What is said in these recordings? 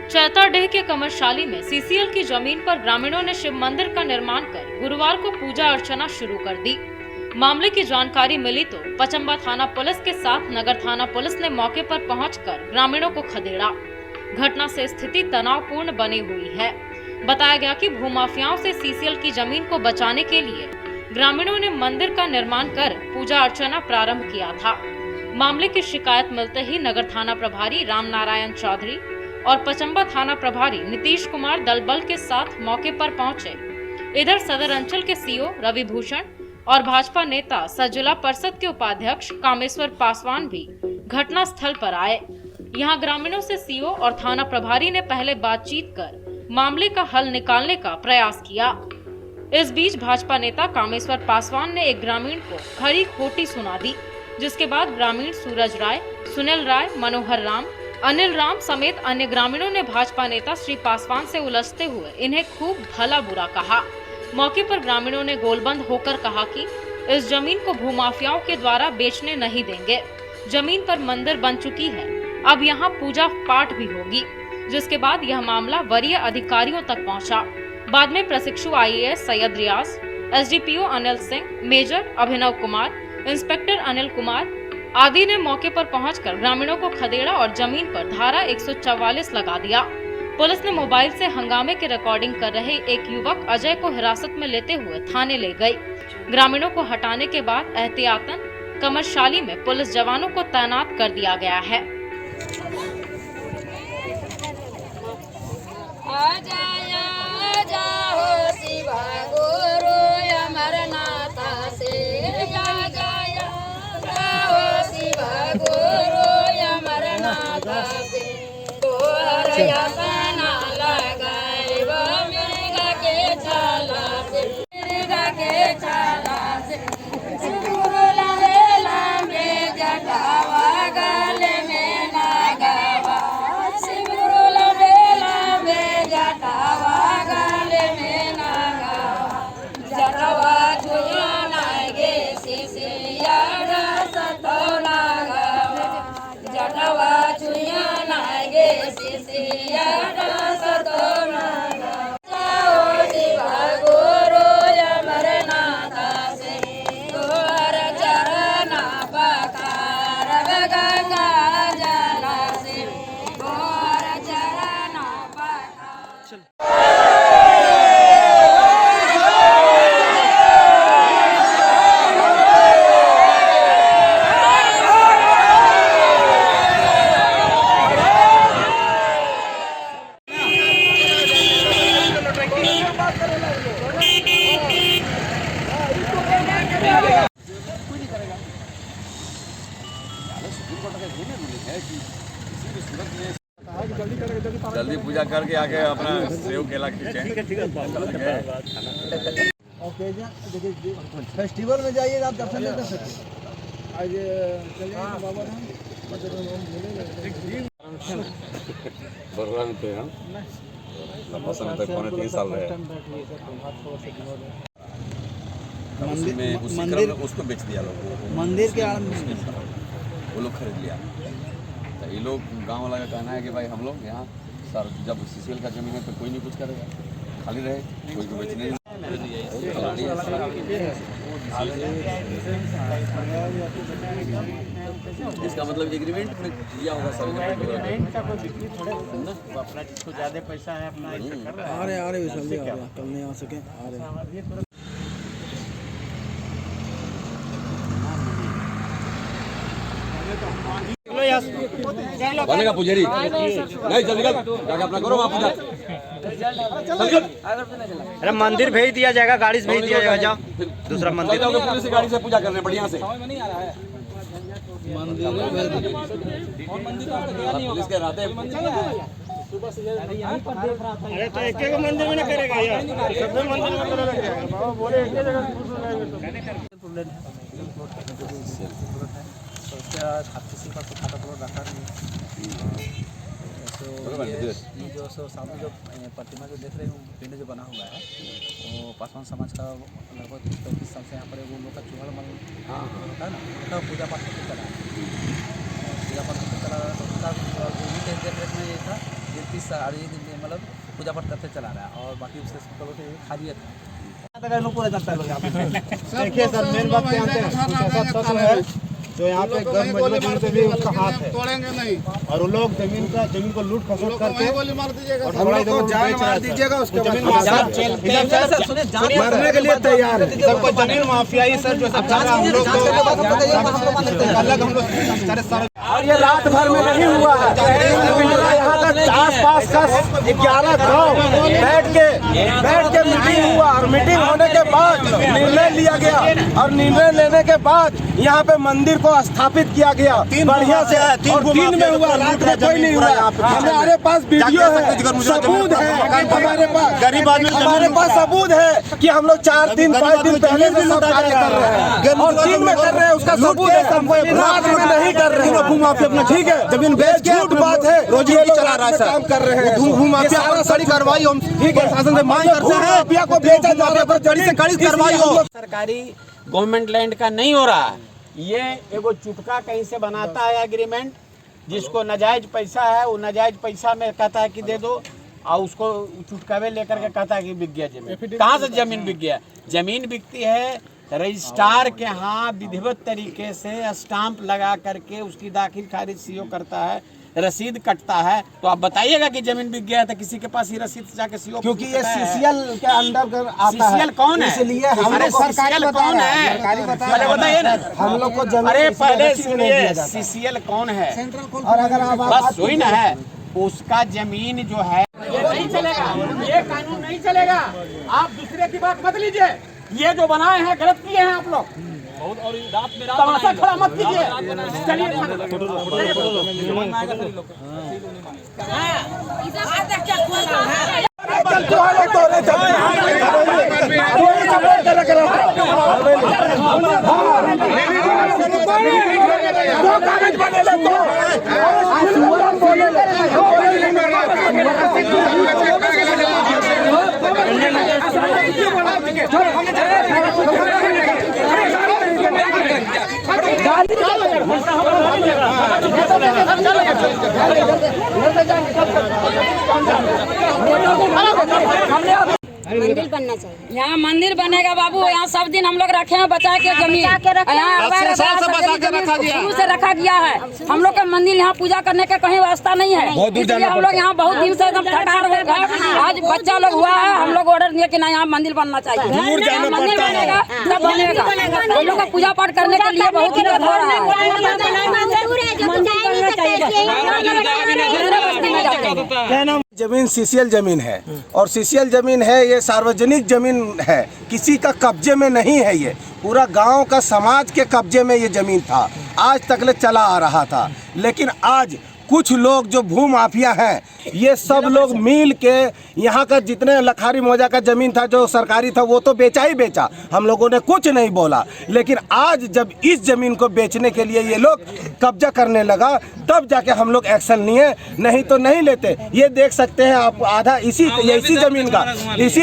चैताडीह के कमरशाली में सीसीएल की जमीन पर ग्रामीणों ने शिव मंदिर का निर्माण कर गुरुवार को पूजा अर्चना शुरू कर दी। मामले की जानकारी मिली तो पचम्बा थाना पुलिस के साथ नगर थाना पुलिस ने मौके पर पहुंचकर ग्रामीणों को खदेड़ा। घटना से स्थिति तनावपूर्ण बनी हुई है। बताया गया कि भूमाफियाओं से सीसीएल की जमीन को बचाने के लिए ग्रामीणों ने मंदिर का निर्माण कर पूजा अर्चना प्रारंभ किया था। मामले की शिकायत मिलते ही नगर थाना प्रभारी राम नारायण चौधरी और पचम्बा थाना प्रभारी नीतीश कुमार दलबल के साथ मौके पर पहुंचे। इधर सदर अंचल के सीओ रवि भूषण और भाजपा नेता सह जिला परिषद के उपाध्यक्ष कामेश्वर पासवान भी घटना स्थल पर आए। यहां ग्रामीणों से सीओ और थाना प्रभारी ने पहले बातचीत कर मामले का हल निकालने का प्रयास किया। इस बीच भाजपा नेता कामेश्वर पासवान ने एक ग्रामीण को खरी खोटी सुना दी, जिसके बाद ग्रामीण सूरज राय, सुनील राय, मनोहर राम, अनिल राम समेत अन्य ग्रामीणों ने भाजपा नेता श्री पासवान से उलझते हुए इन्हें खूब भला बुरा कहा। मौके पर ग्रामीणों ने गोलबंद होकर कहा कि इस जमीन को भूमाफियाओं के द्वारा बेचने नहीं देंगे। जमीन पर मंदिर बन चुकी है, अब यहाँ पूजा पाठ भी होगी। जिसके बाद यह मामला वरीय अधिकारियों तक पहुँचा। बाद में प्रशिक्षु आईएएस सैयद रियाज, SDPO Anil Singh, major Abhinav Kumar, inspector Anil Kumar आदि ने मौके पर पहुंचकर ग्रामीणों को खदेड़ा और जमीन पर धारा 144 लगा दिया। पुलिस ने मोबाइल से हंगामे की रिकॉर्डिंग कर रहे एक युवक अजय को हिरासत में लेते हुए थाने ले गई। ग्रामीणों को हटाने के बाद एहतियातन कमरशाली में पुलिस जवानों को तैनात कर दिया गया है। जल्दी पूजा करके आके अपना सेव केला खींचे। फेस्टिवल में जाइए, आप दर्शन नहीं कर सकते। आज चलिए बाबा भगवान पे हम लंबा समय तक 3 साल रहे। मंदिर उसको बेच दिया लोगों को, मंदिर के वो लोग खरीद लिया। तो ये लोग गांव वाला का कहना है कि भाई हम लोग यहाँ सर जब सीसीएल का जमीन है तो कोई नहीं कुछ करेगा, खाली रहे, कोई को बेचने नहीं। इसका मतलब एग्रीमेंट में दिया होगा अपना जिसको ज्यादा पैसा है अपना आ रहे कल नहीं आ सके आ रहे। बनेगा पुजारी नहीं चल निकल जाके अपना करो वहाँ पूजा। अरे मंदिर भेज दिया जाएगा, गाड़ी से भेज दिया जाएगा, जाओ दूसरा मंदिर पुलिस की गाड़ी से पूजा करने बढ़िया से। पुलिस के रहते अरे तो एक मंदिर में ना करेगा यार, सब मंदिर में करेगा बाबा बोले एक जगह किसी का खाता प्लॉट रखा नहीं। जो सामने जो प्रतिमा जो देख रहे हो, पिंड जो बना हुआ है वो पासवान समाज का लगभग 35 साल से यहाँ पर वो लोग का चूहड़ मल होता है ना, उनका पूजा पाठ होते चला, पूजा पाठ होते चला। तो उनका देख रेख में ये था 30 साल मतलब पूजा पाठ करते चला रहा है, और बाकी उससे खालियत है। देखिए सर, मेन बात जानते हैं, कुछ ऐसा तत्व है जो यहाँ पे घर मजबूत पे भी उसका हाथ है, तोड़ेंगे नहीं, और वो लोग जमीन को लूट खसोट करके गोली मार दीजिएगा। और हम लोग को जान मार दीजिएगा, उसके बाद मरने के लिए तैयार है। सबको जमीन माफियाई सर जो सब हम लोग अलग हम लोग। और ये रात भर में नहीं हुआ है, यहाँ का आस-पास का 11 गाँव बैठ के मीटिंग हुआ, और मीटिंग होने के बाद निर्णय लिया गया, और निर्णय लेने के बाद यहाँ पे मंदिर को स्थापित किया गया बढ़िया से। और 3 में हुआ, रात में कोई नहीं हुआ। हमारे पास वीडियो है, सबूत है, हमारे पास गरीब आदमी हमारे पास सबूत है कि हम लोग 4 दिन 5 दिन पहले से सब कार्य कर रहे हैं, और दिन में कर रहे हैं, उसका सबूत है। रात में नहीं कर रहे हैं, ठीक है। जमीन बेच के झूठ बात है, रोजी चला रहा है, काम कर रहे हैं। भूमाफिया पर कड़ी कार्रवाई हम ठीक है शासन से मांग करते हैं, भूमाफिया को बेचा जा रहा है, कड़ी से कड़ी कार्रवाई हो। सरकारी गवर्नमेंट लैंड का नहीं हो रहा है, ये एगो चुटका कहीं से बनाता है एग्रीमेंट, जिसको नाजायज पैसा है, वो नाजायज पैसा में कहता है कि दे दो, और उसको चुटकावे लेकर के कहता है कि बिक गया जमीन। कहाँ से जमीन बिक गया? जमीन बिकती है रजिस्ट्रार के यहाँ, विधिवत तरीके से स्टाम्प लगा करके उसकी दाखिल खारिज सीओ करता है, रसीद कटता है। तो आप बताइएगा कि जमीन बिक गया है तो किसी के पास ही रसीद जाके सीओ, क्योंकि ये सीसीएल के अंडर आता है। सीसीएल कौन है? इसलिए हम अरे लोग को सीसीएल कौन है? पहले बताइए ना, हम लोग को जमीन। अरे पहले सुनिए, सीसीएल कौन है? और अगर आप बस वही ना है, उसका जमीन जो है ये नहीं चलेगा, ये कानून नहीं चलेगा। आप दूसरे की बात मत लीजिए, ये जो बनाए हैं गलत किए हैं आप लोग। तमाशा खड़ा मत कीजिए, चलिए मंदिर बनना चाहिए। यहाँ मंदिर बनेगा बाबू, यहाँ सब दिन हम लोग रखे हैं बचा के जमीन, यहाँ शुरू से रखा गया है। हम लोग का मंदिर यहाँ पूजा करने के कहीं व्यवस्था नहीं है, इसलिए हम लोग यहाँ बहुत दिन से एकदम ठठार हो गए। आज बच्चा लोग हुआ है, हम लोग ऑर्डर दिए कि ना यहाँ मंदिर बनना चाहिए। मंदिर बनेगा तब बनेगा, हम लोग का पूजा पाठ करने के लिए बहुत दिक्कत हो रहा है। जमीन सीसीएल जमीन है, और सीसीएल जमीन है, ये सार्वजनिक जमीन है, किसी का कब्जे में नहीं है। ये पूरा गांव का समाज के कब्जे में ये जमीन था, आज तक चला आ रहा था। लेकिन आज कुछ लोग जो भू माफिया हैं, ये सब लोग मिल के यहाँ का जितने लखारी मौजा का ज़मीन था जो सरकारी था वो तो बेचा ही बेचा, हम लोगों ने कुछ नहीं बोला। लेकिन आज जब इस ज़मीन को बेचने के लिए ये लोग कब्जा करने लगा, तब जाके हम लोग एक्शन लिए, नहीं तो नहीं लेते। ये देख सकते हैं आप, आधा इसी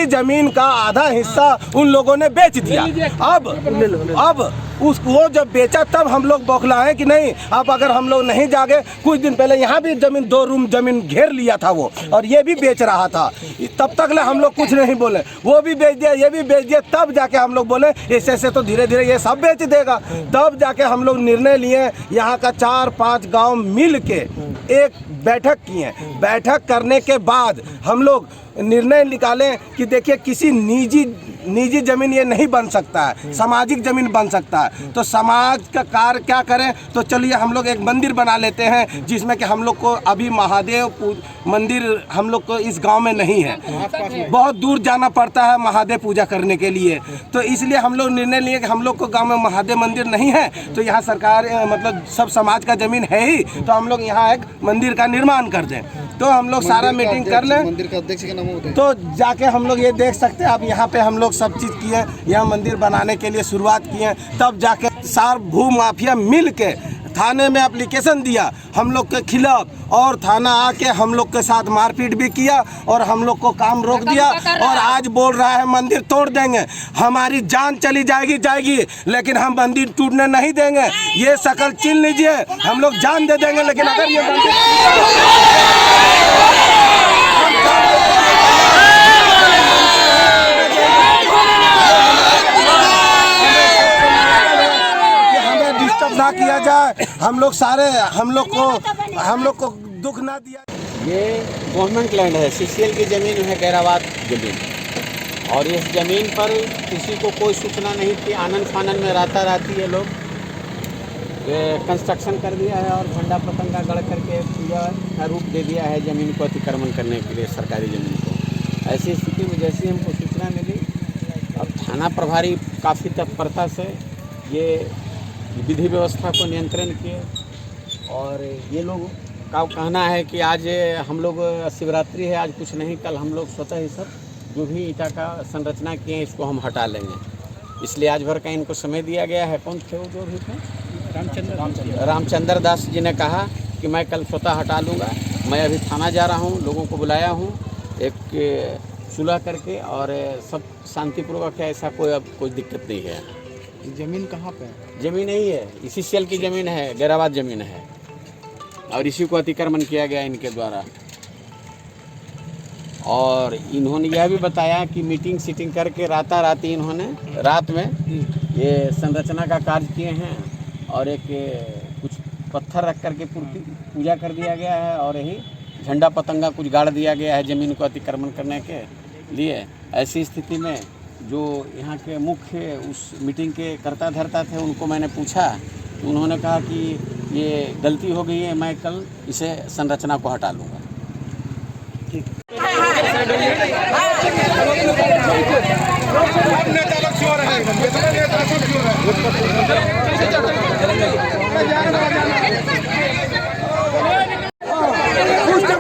ज़मीन का आधा हिस्सा उन लोगों ने बेच दिया। अब वो जब बेचा तब हम लोग बौखलाए कि नहीं, अब अगर हम लोग नहीं जागे, कुछ दिन पहले यहाँ भी जमीन 2 रूम जमीन घेर लिया था वो, और ये भी बेच रहा था, तब तक हम लोग कुछ नहीं बोले। वो भी बेच दिया, ये भी बेच दिया, तब जाके हम लोग बोले ऐसे तो धीरे धीरे ये सब बेच देगा। तब जाके हम लोग निर्णय लिए, यहाँ का 4-5 गांव मिल के एक बैठक किए। बैठक करने के बाद हम लोग निर्णय निकालें कि देखिए किसी निजी जमीन ये नहीं बन सकता है, सामाजिक जमीन बन सकता है। तो समाज का कार्य क्या करें, तो चलिए हम लोग एक मंदिर बना लेते हैं, जिसमें कि हम लोग को अभी महादेव मंदिर हम लोग को इस गांव में नहीं है, बहुत दूर जाना पड़ता है महादेव पूजा करने के लिए। तो इसलिए हम लोग निर्णय लिए कि हम लोग को गांव में महादेव मंदिर नहीं है, तो यहाँ सरकार मतलब सब समाज का जमीन है ही, तो हम लोग यहाँ एक मंदिर का निर्माण कर दें। तो हम लोग सारा मीटिंग कर लें, मंदिर का अध्यक्ष का नाम होता है, तो जाके हम लोग ये देख सकते हैं। अब यहाँ पे हम लोग सब चीज़ किए, यहाँ मंदिर बनाने के लिए शुरुआत किए। तब जाके सार भू माफिया मिल के थाने में एप्लीकेशन दिया हम लोग के खिलाफ, और थाना आके हम लोग के साथ मारपीट भी किया और हम लोग को काम रोक दिया। और आज बोल रहा है मंदिर तोड़ देंगे, हमारी जान चली जाएगी, लेकिन हम मंदिर टूटने नहीं देंगे। ये शकल चिन्ह लीजिए, हम लोग जान दे देंगे, लेकिन अगर ये मंदिर हम लोग को दुख ना दिया। ये गवर्नमेंट लैंड है, सीसीएल की ज़मीन है, गैराबाद ज़मीन। और इस ज़मीन पर किसी को कोई सूचना नहीं थी। आनन फानन में राता राती ये लोग कंस्ट्रक्शन कर दिया है और झंडा पतंगा गढ़ करके पूजा का रूप दे दिया है ज़मीन को अतिक्रमण करने के लिए, सरकारी ज़मीन को। ऐसी स्थिति में जैसी हमको सूचना मिली, अब थाना प्रभारी काफ़ी तत्परता से ये विधि व्यवस्था को नियंत्रण किए। और ये लोग का कहना है कि आज हम लोग शिवरात्रि है, आज कुछ नहीं, कल हम लोग स्वतः ही सब जो भी ईटा का संरचना किए हैं इसको हम हटा लेंगे। इसलिए आज भर का इनको समय दिया गया है। कौन थे वो जो भी थे? रामचंद्र दास जी ने कहा कि मैं कल स्वतः हटा लूँगा। मैं अभी थाना जा रहा हूँ, लोगों को बुलाया हूँ एक सुलह करके, और सब शांतिपूर्वक है, ऐसा कोई दिक्कत नहीं है। ज़मीन कहाँ पे है? ज़मीन यही है, इसी सेल की ज़मीन है, गैराबाद ज़मीन है, और इसी को अतिक्रमण किया गया इनके द्वारा। और इन्होंने यह भी बताया कि मीटिंग सीटिंग करके राताराती इन्होंने रात में ये संरचना का कार्य किए हैं, और एक कुछ पत्थर रख करके पूजा कर दिया गया है, और यही झंडा पतंगा कुछ गाड़ दिया गया है ज़मीन को अतिक्रमण करने के लिए। ऐसी स्थिति में जो यहाँ के मुख्य उस मीटिंग के कर्ता धर्ता थे उनको मैंने पूछा, तो उन्होंने कहा कि ये गलती हो गई है, मैं कल इसे संरचना को हटा लूँगा।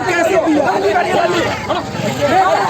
कैसे दिया